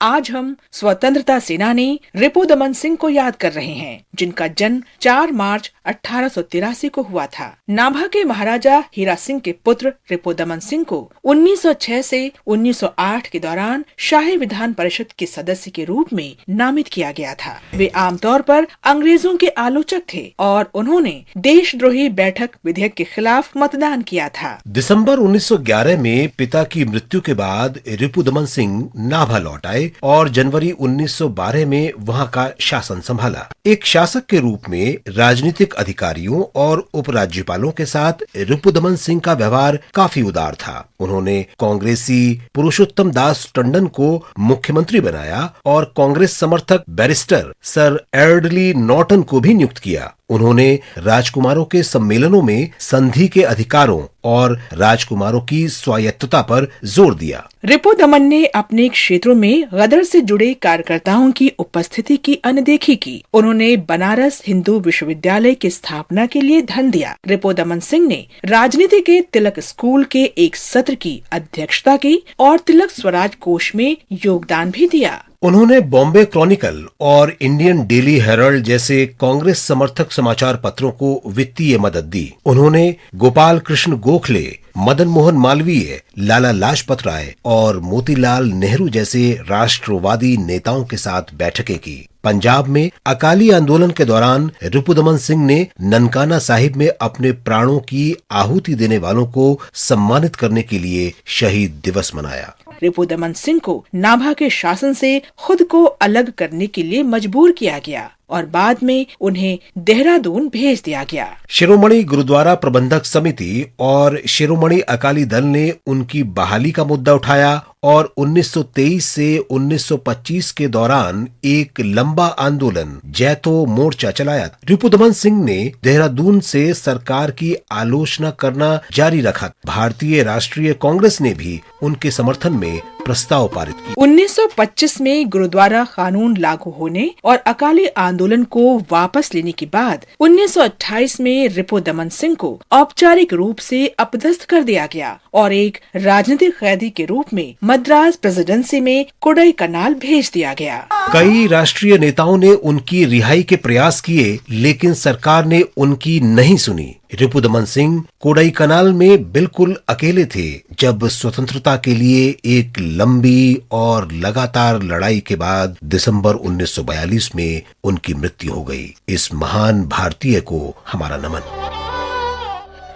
आज हम स्वतंत्रता सेनानी रिपुदमन सिंह को याद कर रहे हैं, जिनका जन्म 4 मार्च 1883 को हुआ था। नाभा के महाराजा हीरा सिंह के पुत्र रिपुदमन सिंह को 1906 से 1908 के दौरान शाही विधान परिषद के सदस्य के रूप में नामित किया गया था। वे आमतौर पर अंग्रेजों के आलोचक थे और उन्होंने देशद्रोही बैठक विधेयक के खिलाफ मतदान किया था। दिसंबर 1911 में पिता की मृत्यु के बाद रिपुदमन सिंह नाभा लौट आए और जनवरी 1912 में वहां का शासन संभाला। एक शासक के रूप में राजनीतिक अधिकारियों और उपराज्यपालों के साथ रिपुदमन सिंह का व्यवहार काफी उदार था। उन्होंने कांग्रेसी पुरुषोत्तम दास टंडन को मुख्यमंत्री बनाया और कांग्रेस समर्थक बैरिस्टर सर एर्डली नॉर्टन को भी नियुक्त किया। उन्होंने राजकुमारों के सम्मेलनों में संधि के अधिकारों और राजकुमारों की स्वायत्तता पर जोर दिया। रिपुदमन ने अपने क्षेत्रों में गदर से जुड़े कार्यकर्ताओं की उपस्थिति की अनदेखी की। उन्होंने बनारस हिंदू विश्वविद्यालय की स्थापना के लिए धन दिया। रिपुदमन सिंह ने राजनीति के तिलक स्कूल के एक सत्र की अध्यक्षता की और तिलक स्वराज कोष में योगदान भी दिया। उन्होंने बॉम्बे क्रॉनिकल और इंडियन डेली हेराल्ड जैसे कांग्रेस समर्थक समाचार पत्रों को वित्तीय मदद दी। उन्होंने गोपाल कृष्ण गोखले, मदन मोहन मालवीय, लाला लाजपत राय और मोतीलाल नेहरू जैसे राष्ट्रवादी नेताओं के साथ बैठकें की। पंजाब में अकाली आंदोलन के दौरान रिपुदमन सिंह ने ननकाना साहिब में अपने प्राणों की आहुति देने वालों को सम्मानित करने के लिए शहीद दिवस मनाया। रिपुदमन सिंह को नाभा के शासन से खुद को अलग करने के लिए मजबूर किया गया और बाद में उन्हें देहरादून भेज दिया गया। शिरोमणि गुरुद्वारा प्रबंधक समिति और शिरोमणि अकाली दल ने उनकी बहाली का मुद्दा उठाया और 1923 से 1925 के दौरान एक लंबा आंदोलन जैतो मोर्चा चलाया। रिपुदमन सिंह ने देहरादून से सरकार की आलोचना करना जारी रखा। भारतीय राष्ट्रीय कांग्रेस ने भी उनके समर्थन में प्रस्ताव पारित किया। 1925 में गुरुद्वारा कानून लागू होने और अकाली आंदोलन को वापस लेने के बाद 1928 में रिपुदमन सिंह को औपचारिक रूप से अपदस्थ कर दिया गया और एक राजनीतिक कैदी के रूप में मद्रास प्रेसिडेंसी में कोडाईकनाल भेज दिया गया। कई राष्ट्रीय नेताओं ने उनकी रिहाई के प्रयास किए, लेकिन सरकार ने उनकी नहीं सुनी। रिपुदमन सिंह कोडाईकनाल में बिल्कुल अकेले थे जब स्वतंत्रता के लिए एक लंबी और लगातार लड़ाई के बाद दिसंबर 1942 में उनकी मृत्यु हो गई। इस महान भारतीय को हमारा नमन।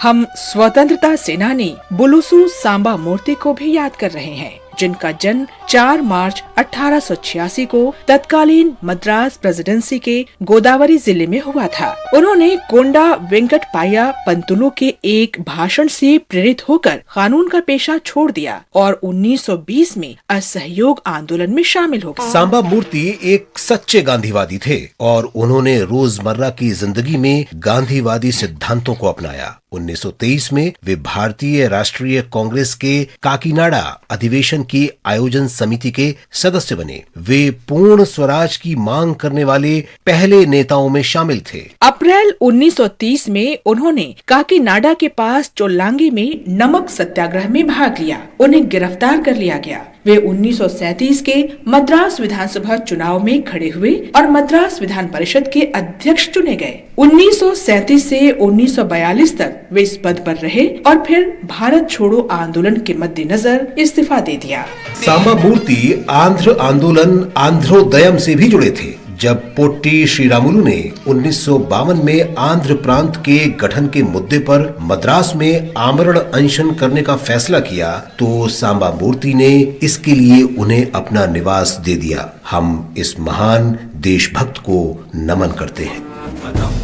हम स्वतंत्रता सेनानी बुलुसु सांबा मूर्ति को भी याद कर रहे हैं, जिनका जन्म 4 मार्च 1886 को तत्कालीन मद्रास प्रेसिडेंसी के गोदावरी जिले में हुआ था। उन्होंने कोंडा वेंकटपाया पंतुलु के एक भाषण से प्रेरित होकर कानून का पेशा छोड़ दिया और 1920 में असहयोग आंदोलन में शामिल हो गए। सांबा मूर्ति एक सच्चे गांधीवादी थे और उन्होंने रोजमर्रा की जिंदगी में गांधीवादी सिद्धांतों को अपनाया। 1923 में वे भारतीय राष्ट्रीय कांग्रेस के काकीनाडा अधिवेशन की आयोजन समिति के सदस्य बने। वे पूर्ण स्वराज की मांग करने वाले पहले नेताओं में शामिल थे। अप्रैल 1930 में उन्होंने काकीनाडा के पास चोलांगी में नमक सत्याग्रह में भाग लिया। उन्हें गिरफ्तार कर लिया गया। वे 1937 के मद्रास विधानसभा चुनाव में खड़े हुए और मद्रास विधान परिषद के अध्यक्ष चुने गए। 1937 से 1942 तक वे इस पद पर रहे और फिर भारत छोड़ो आंदोलन के मद्देनजर इस्तीफा दे दिया। सांबा मूर्ति आंध्र आंदोलन आंध्रोदयम से भी जुड़े थे। जब पोट्टी श्रीरामुलु ने 1952 में आंध्र प्रांत के गठन के मुद्दे पर मद्रास में आमरण अनशन करने का फैसला किया तो सांबा मूर्ति ने इसके लिए उन्हें अपना निवास दे दिया। हम इस महान देशभक्त को नमन करते हैं।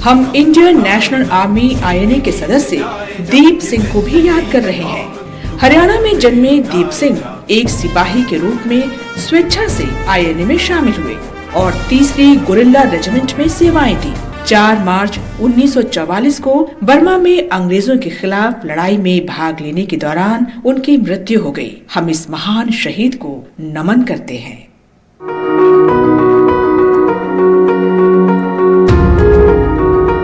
हम इंडियन नेशनल आर्मी INA के सदस्य दीप सिंह को भी याद कर रहे हैं। हरियाणा में जन्मे दीप सिंह एक सिपाही के रूप में स्वेच्छा से INA में शामिल हुए और 3री गुरिल्ला रेजिमेंट में सेवाएं दी। 4 मार्च 1944 को बर्मा में अंग्रेजों के खिलाफ लड़ाई में भाग लेने के दौरान उनकी मृत्यु हो गई। हम इस महान शहीद को नमन करते हैं।